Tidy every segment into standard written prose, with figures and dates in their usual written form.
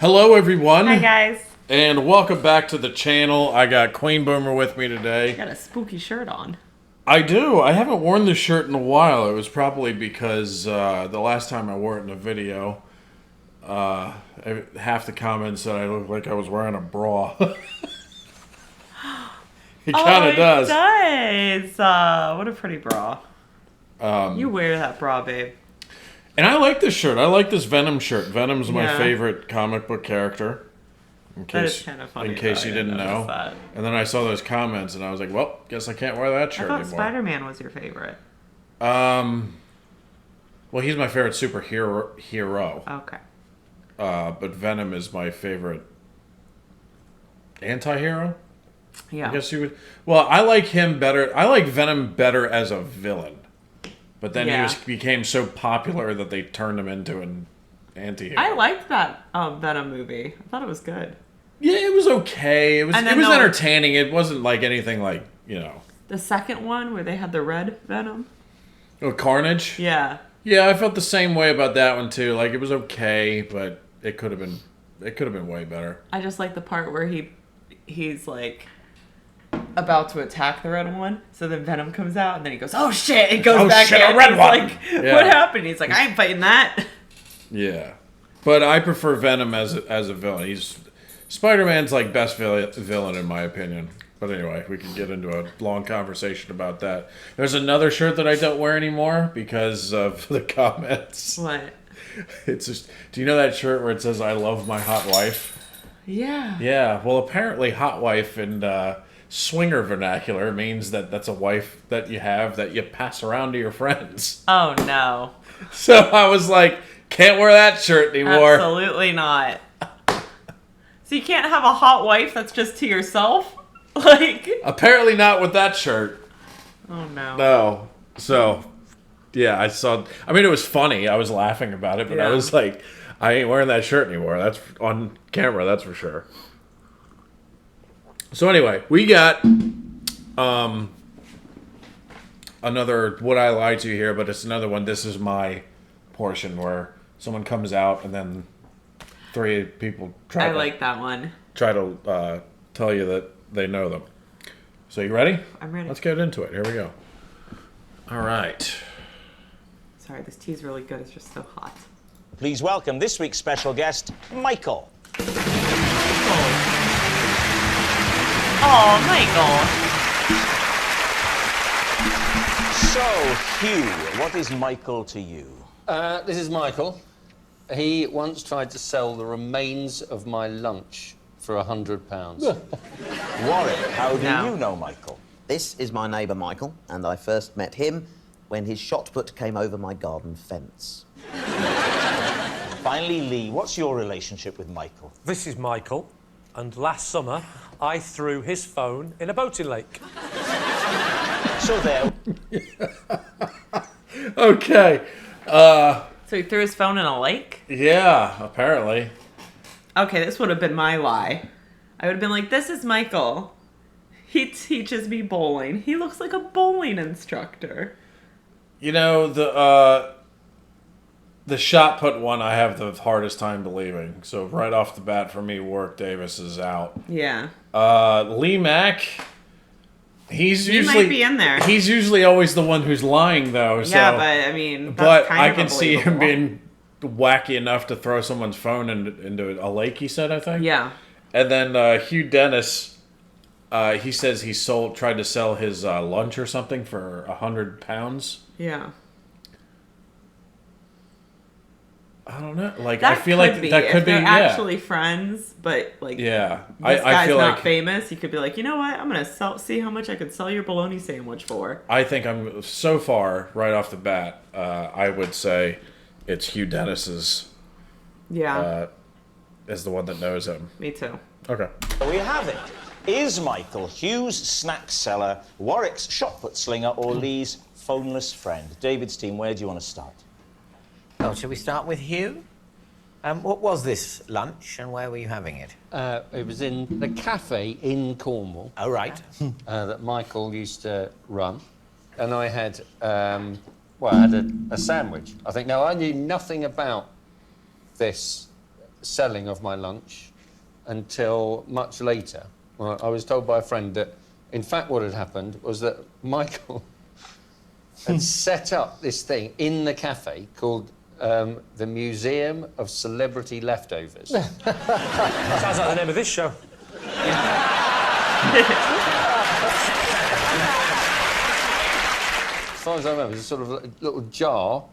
Hello, everyone. Hi, guys. And welcome back to the channel. I got Queen Boomer with me today. You got a spooky shirt on. I do. I haven't worn this shirt in a while. It was probably because the last time I wore it in a video, half the comments said I looked like I was wearing a bra. It kind of does. It does. What a pretty bra. You wear that bra, babe. And I like this shirt. I like this Venom shirt. Venom's my Yeah. favorite comic book character. That is kind of funny. In case you didn't know. That. And then I saw those comments and I was like, well, guess I can't wear that shirt I thought anymore. Spider-Man was your favorite. Well, he's my favorite superhero. Okay. But Venom is my favorite anti-hero. Yeah. I guess you would. Well, I like him better. I like Venom better as a villain. But then he became so popular that they turned him into an anti-hero. I liked that Venom movie. I thought it was good. Yeah, it was okay. It was entertaining. It wasn't like anything like, The second one where they had the red Venom. Oh, Carnage? Yeah. Yeah, I felt the same way about that one too. Like, it was okay, but it could have been way better. I just like the part where he's like about to attack the red one, so then Venom comes out and then he goes, "Oh shit!" It goes back in. A red one. Like, what happened? He's like, "I ain't fighting that." Yeah, but I prefer Venom as a villain. Spider-Man's like best villain in my opinion. But anyway, we can get into a long conversation about that. There's another shirt that I don't wear anymore because of the comments. What? It's just, do you know that shirt where it says "I love my hot wife"? Yeah. Yeah. Well, apparently, hot wife in swinger vernacular means that that's a wife that you have that you pass around to your friends. Oh no. So I was like, can't wear that shirt anymore. Absolutely not. So you can't have a hot wife that's just to yourself? Like, apparently not with that shirt. Oh no. No. So, yeah, I mean, it was funny. I was laughing about it, but I was like, I ain't wearing that shirt anymore. That's on camera, that's for sure. So anyway, we got another Would I Lie to You here, but it's another one. This is my portion where someone comes out and then three people try like that one. Try to tell you that they know them. So you ready? I'm ready. Let's get into it. Here we go. All right. Sorry, this tea's really good. It's just so hot. Please welcome this week's special guest, Michael. Oh, Michael. So, Hugh, what is Michael to you? This is Michael. He once tried to sell the remains of my lunch for £100. Warwick, how do you know Michael? This is my neighbour Michael, and I first met him when his shot put came over my garden fence. Finally, Lee, what's your relationship with Michael? This is Michael, and last summer I threw his phone in a boating lake. So there. Okay. So he threw his phone in a lake? Yeah, apparently. Okay, this would have been my lie. I would have been like, this is Michael. He teaches me bowling. He looks like a bowling instructor. You know, the shot put one I have the hardest time believing. So right off the bat for me, Warwick Davis is out. Yeah. Lee Mack, he might be in there. He's usually always the one who's lying, though. So, yeah, but I mean, that's but kind I of can see him unbelievable. being wacky enough to throw someone's phone into a lake. He said, I think. Yeah. And then Hugh Dennis, he says he tried to sell his lunch or something for £100. Yeah. I don't know. Like, That I feel like that could if be. they're Yeah. actually friends, but like, Yeah. this I guy's feel not like famous. He could be like, you know what? I'm gonna see how much I can sell your bologna sandwich for. I think I'm so far right off the bat. I would say it's Hugh Dennis's. Yeah. Is the one that knows him. Me too. Okay. So we have it. Is Michael Hugh's snack seller, Warwick's shot put slinger, or Lee's phoneless friend? David's team, where do you want to start? Well, shall we start with Hugh? What was this lunch and where were you having it? It was in the cafe in Cornwall. Oh, right. That Michael used to run. And I had, I had a sandwich. I think, now, I knew nothing about this selling of my lunch until much later. Well, I was told by a friend that, in fact, what had happened was that Michael had set up this thing in the cafe called the Museum of Celebrity Leftovers. Sounds like the name of this show. As far as I remember, it was a sort of a little jar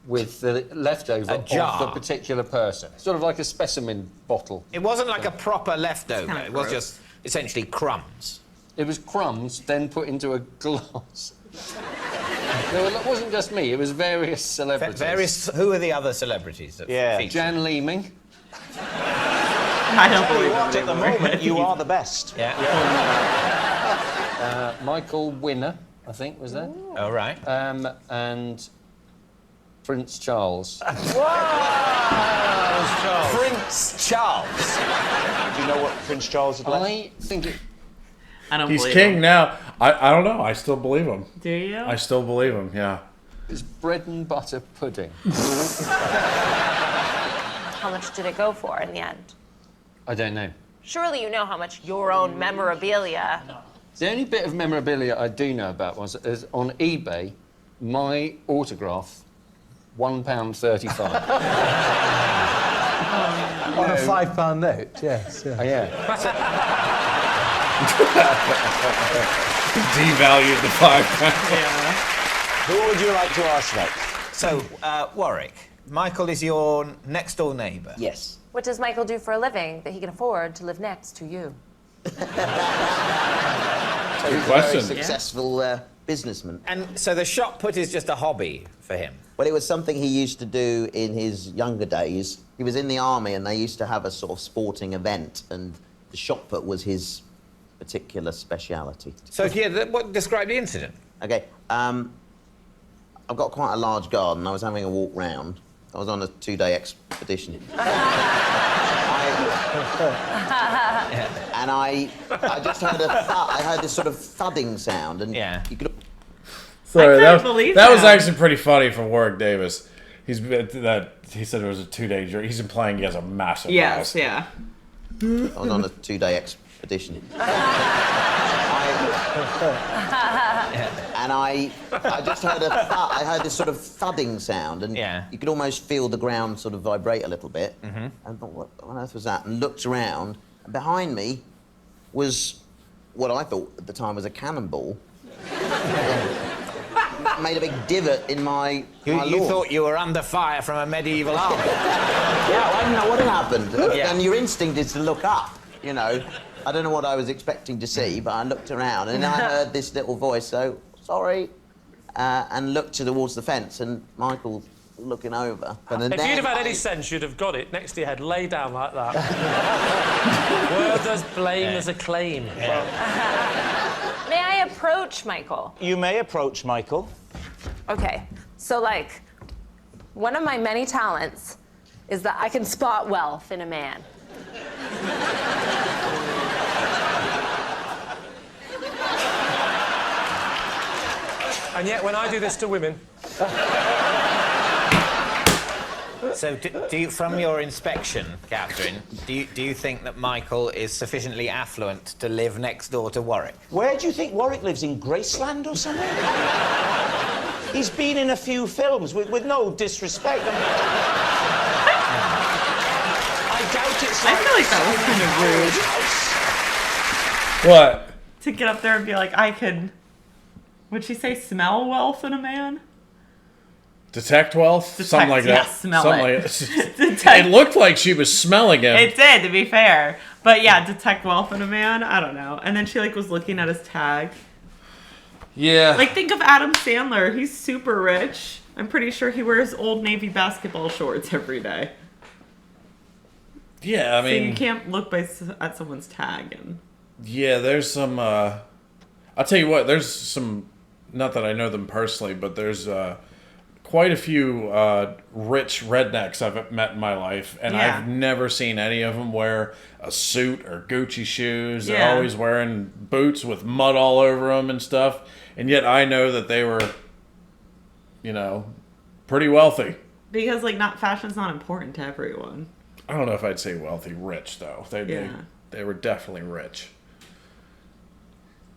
with the leftover of the particular person. Sort of like a specimen bottle. It wasn't like a proper leftover. kinda It was gross. just essentially crumbs. It was crumbs, then put into a glass. No, it wasn't just me, it was various celebrities. Who are the other celebrities that featured? Jan Leeming. I don't believe What, at the moment, you are the best. Yeah. Michael Winner, I think, was there. All right. And Prince Charles. Prince Charles. Do you know what Prince Charles had left? I think it... I don't He's believe king him. now. I don't know. I still believe him. Do you? I still believe him. Yeah. was bread and butter pudding. How much did it go for in the end? I don't know. Surely you know how much your own memorabilia. The only bit of memorabilia I do know about was is on eBay, my autograph, £1.35. On a £5 note, yes. Yeah. Oh, yeah. Devalued the £5. Yeah. Who would you like to ask next? So, Warwick, Michael is your next door neighbour. Yes. What does Michael do for a living that he can afford to live next to you? Good Very question. successful businessman. And so the shot put is just a hobby for him. Well, it was something he used to do in his younger days. He was in the army and they used to have a sort of sporting event, and the shot put was his particular speciality. So, what describe the incident? Okay, I've got quite a large garden. I was having a walk round. I was on a 2-day expedition. And I just heard I heard this sort of thudding sound, and you could. Sorry, couldn't believe that was that. actually pretty funny from Warwick Davis. He said it was a 2-day journey. He's implying he has a massive Yes, house. yeah. I was on a 2-day expedition. And I just heard I heard this sort of thudding sound, and you could almost feel the ground sort of vibrate a little bit. And I thought, what on earth was that? And looked around, and behind me was what I thought at the time was a cannonball. Made a big divot in my You lawn. thought you were under fire from a medieval army. Yeah, I didn't know what had happened. And your instinct is to look up, you know. I don't know what I was expecting to see, but I looked around and I heard this little voice, so, sorry, and looked towards the fence, and Michael looking over. And then If you'd have had any sense, you'd have got it next to your head, lay down like that. Word as blame as a claim. May I approach Michael? You may approach Michael. Okay, so like, one of my many talents is that I can spot wealth in a man. And yet, when I do this to women... So, do you, from your inspection, Catherine, do you think that Michael is sufficiently affluent to live next door to Warwick? Where do you think Warwick lives? In Graceland or something? He's been in a few films, with no disrespect. I doubt it's I like... feel like that was kind of rude. What? To get up there and be like, I could... Would she say smell wealth in a man? Detect wealth? Something like that. Yeah, smell Something it. like Detect. It looked like she was smelling him. It did, to be fair. But yeah, detect wealth in a man, I don't know. And then she like was looking at his tag. Yeah. Like, think of Adam Sandler. He's super rich. I'm pretty sure he wears Old Navy basketball shorts every day. Yeah, I So mean... you can't look at someone's tag and... Yeah, there's some... I'll tell you what, there's some... Not that I know them personally, but there's quite a few rich rednecks I've met in my life, and Yeah. I've never seen any of them wear a suit or Gucci shoes. They're Yeah. always wearing boots with mud all over them and stuff, and yet I know that they were, you know, pretty wealthy. Because, like, fashion's not important to everyone. I don't know if I'd say wealthy, rich though. Yeah. They were definitely rich.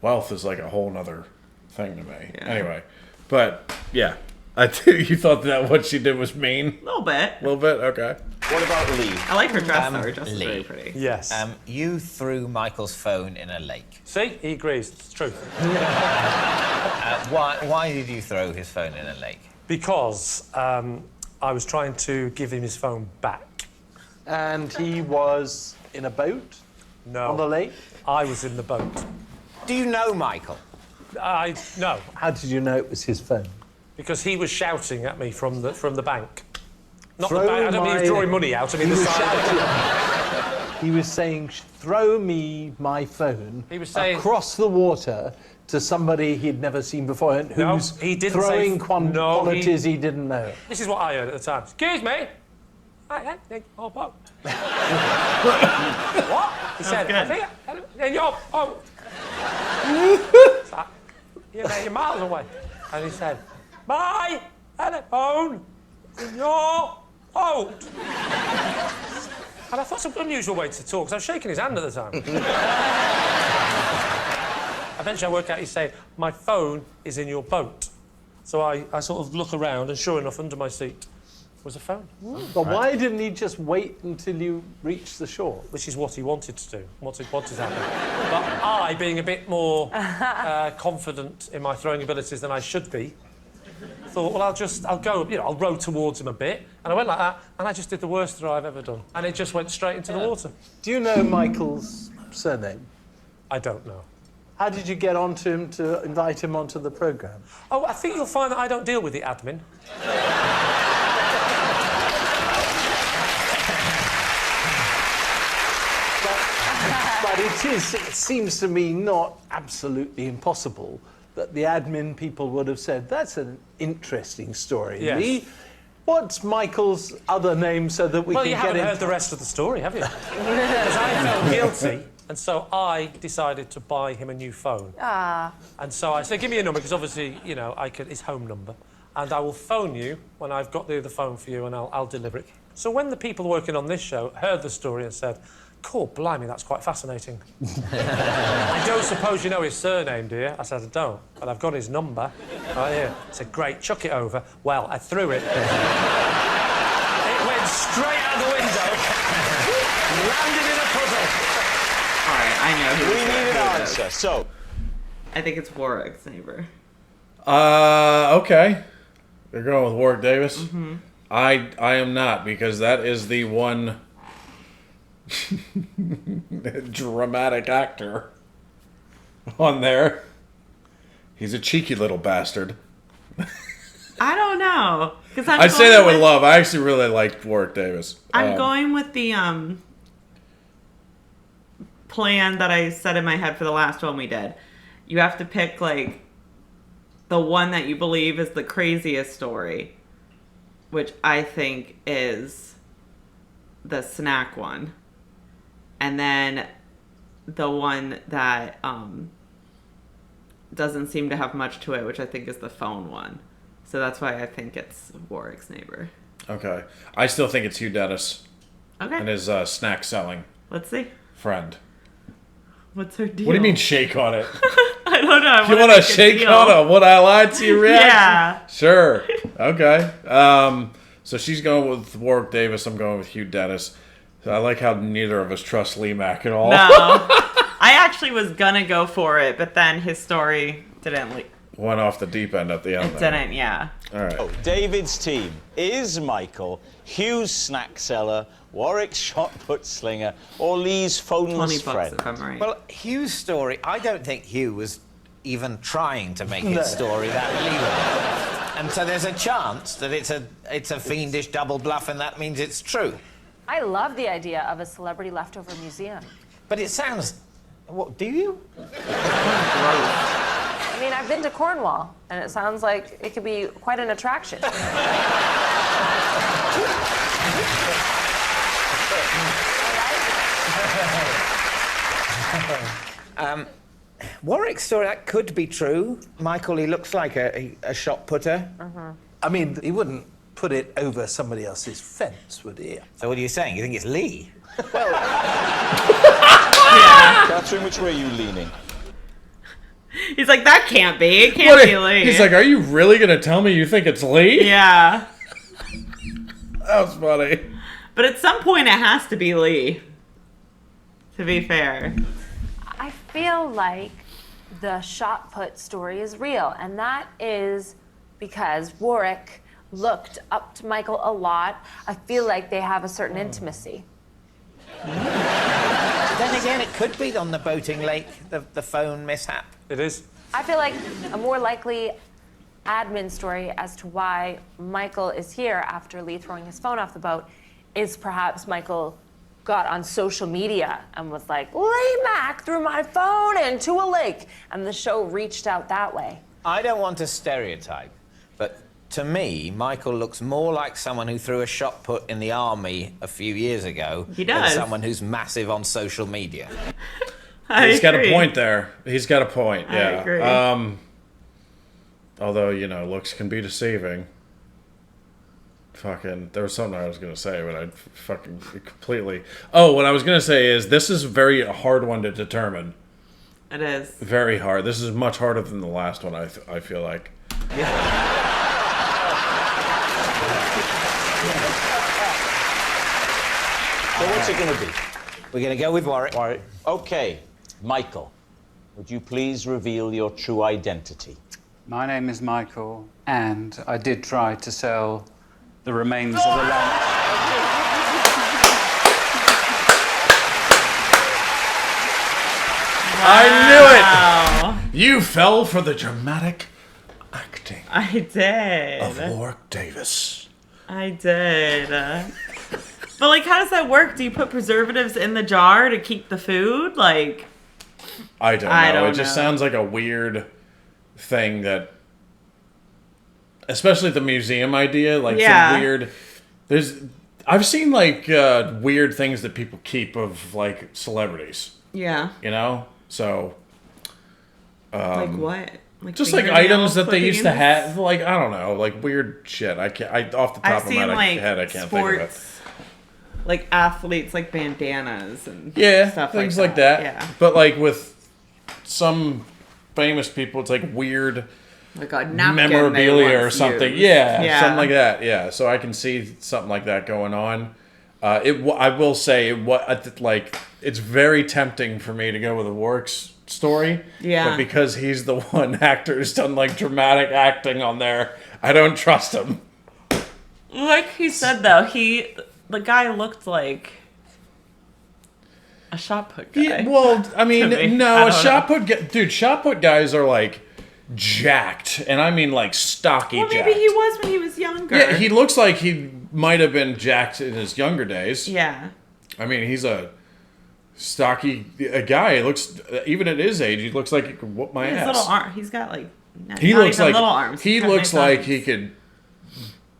Wealth is like a whole nother thing to me. Yeah. Anyway, but yeah, I think you thought that what she did was mean. A little bit. A little bit, okay. What about Lee? I like her dress though. Her dress is Lee. very pretty. Yes. You threw Michael's phone in a lake. See, he agrees. It's true. Why did you throw his phone in a lake? Because I was trying to give him his phone back. And he was in a boat No. on the lake? I was in the boat. Do you know Michael? No, How did you know it was his phone? because he was shouting at me from the bank. Not Throw the bank. I don't mean he was my- drawing money out. I mean He the was side. shouting. He was saying, "Throw me my phone." He was saying- across the water to somebody he'd never seen before, and No, who's he didn't throwing say- no, quantities he didn't know. This is what I heard at the time. Excuse me. I think your boat. What? He said, I think in your boat. It's like, you're miles away. And he said, my telephone in your boat. And I thought it's an unusual way to talk, because I was shaking his hand at the time. Eventually I worked out he's saying, my phone is in your boat. So I sort of look around, and sure enough, under my seat was a phone. But why didn't he just wait until you reached the shore? Which is what he wanted to do, what had happened. But I, being a bit more confident in my throwing abilities than I should be, thought, well, I'll go, I'll row towards him a bit. And I went like that, and I just did the worst throw I've ever done. And it just went straight into the water. Do you know Michael's surname? I don't know. How did you get onto him to invite him onto the programme? Oh, I think you'll find that I don't deal with the admin. But it seems to me not absolutely impossible that the admin people would have said, that's an interesting story, Yes. Lee. What's Michael's other name so that we Well, can you get haven't in heard the rest of the story, have you? Because I felt guilty, and so I decided to buy him a new phone. And so I said, give me a number, because obviously, his home number, and I will phone you when I've got the phone for you, and I'll deliver it. So when the people working on this show heard the story and said, cool, blimey, that's quite fascinating. I don't suppose you know his surname, do you? I said, I don't, but I've got his number. Right here. I said, great, chuck it over. Well, I threw it. It went straight out the window, landed in a puddle. All right, I know who We this need is. an answer. So, I think it's Warwick's neighbor. Okay. You're going with Warwick Davis? Mm-hmm. I am not, because that is the one dramatic actor on there. He's a cheeky little bastard. I don't know. I say that with love. I actually really liked Warwick Davis. I'm going with the plan that I set in my head for the last one we did. You have to pick like the one that you believe is the craziest story, which I think is the snack one. And then the one that doesn't seem to have much to it, which I think is the phone one. So that's why I think it's Warwick's neighbor. Okay. I still think it's Hugh Dennis Okay. and his snack selling Let's see. friend. What's her deal? What do you mean shake on it? I don't know. You want to shake on it? Would I lie to your reaction? Yeah. Sure. Okay. So she's going with Warwick Davis. I'm going with Hugh Dennis. I like how neither of us trust Lee Mack at all. No. I actually was gonna go for it, but then his story didn't. Went off the deep end at the end. It didn't, yeah. All right. Oh, David's team is Michael, Hugh's snack seller, Warwick's shot put slinger, or Lee's phoneless $20 friend. if I'm right. Well, Hugh's story, I don't think Hugh was even trying to make his story that believable. And so there's a chance that it's a fiendish double bluff, and that means it's true. I love the idea of a celebrity leftover museum. But it sounds... What, do you? I mean, I've been to Cornwall, and it sounds like it could be quite an attraction. Warwick's story, that could be true. Michael, he looks like a shot putter. I mean, he wouldn't put it over somebody else's fence, would he? So what are you saying? You think it's Lee? Catherine, which way are you leaning? He's like, that can't be. It can't be Lee. He's like, are you really going to tell me you think it's Lee? Yeah. That was funny. But at some point, it has to be Lee. To be fair. I feel like the shot put story is real, and that is because Warwick looked up to Michael a lot. I feel like they have a certain intimacy. Then again, it could be on the boating lake, the phone mishap. It is. I feel like a more likely admin story as to why Michael is here after Lee throwing his phone off the boat is perhaps Michael got on social media and was like, Lee Mack threw my phone into a lake, and the show reached out that way. I don't want to stereotype, but to me, Michael looks more like someone who threw a shot put in the army a few years ago He than does. someone who's massive on social media. He's got a point there. He's got a point, yeah. I agree. Although, you know, looks can be deceiving. There was something I was going to say, but I fucking completely... Oh, what I was going to say is this is a very hard one to determine. It is. Very hard. This is much harder than the last one, I feel like. So what's it going to be? We're going to go with Warwick. Okay, Michael, would you please reveal your true identity? My name is Michael, and I did try to sell the remains of the lunch. I knew it! You fell for the dramatic acting I did. of Warwick Davis. I did. But, like, how does that work? Do you put preservatives in the jar to keep the food? Like... I don't know. It just sounds like a weird thing that... Especially the museum idea. Like, some weird... I've seen, like, weird things that people keep of, like, celebrities. Yeah. You know? So... like what? Like just like items that they used to have, like, I don't know, like weird shit. Off the top of my head, I can't think of it. Like athletes, like bandanas and stuff things like that. Yeah. But like with some famous people, it's like weird, like a napkin memorabilia or something. Used. Yeah, something like that. Yeah, so I can see something like that going on. I will say, it's very tempting for me to go with a Warwick's story. Yeah. But because he's the one actor who's done like dramatic acting on there, I don't trust him. Like he said though, the guy looked like a shot put guy. Yeah, well, I mean, no, a shot put dude, shot put guys are like jacked, and I mean like stocky jacked. Maybe he was when he was younger. Yeah, he looks like he might have been jacked in his younger days. Yeah. I mean, he's a stocky guy. He looks, even at his age, he looks like he could whoop my ass. Little arm. He's got like he looks like little arms. He looks like he could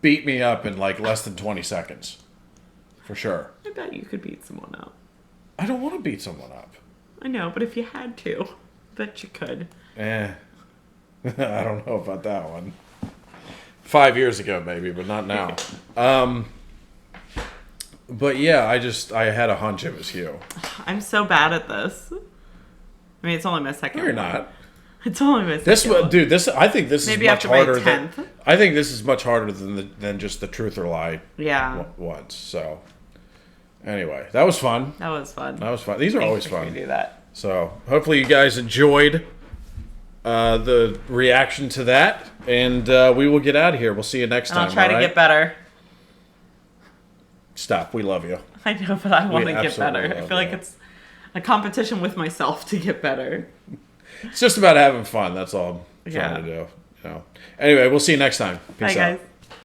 beat me up in like less than 20 seconds. For sure. I bet you could beat someone up. I don't want to beat someone up. I know, but if you had to, I bet you could. I don't know about that one. 5 years ago, maybe, but not now. But yeah, I had a hunch it was Hugh. I'm so bad at this. I mean, it's only my second No, you're one. not. It's only my second one. Dude, I think this Maybe is much after my harder 10th. I think this is much harder than just the truth or lie. Yeah. Once. So, anyway, that was fun. That was fun. These are Thanks always for fun. letting me do that. So, hopefully you guys enjoyed the reaction to that, and we will get out of here. We'll see you next time. I'll try to get better. Stop. We love you. I know, but I want to get absolutely better. I love feel like you. it's a competition with myself to get better. It's just about having fun. That's all I'm trying to do. Anyway, we'll see you next time. Peace Bye, out. guys.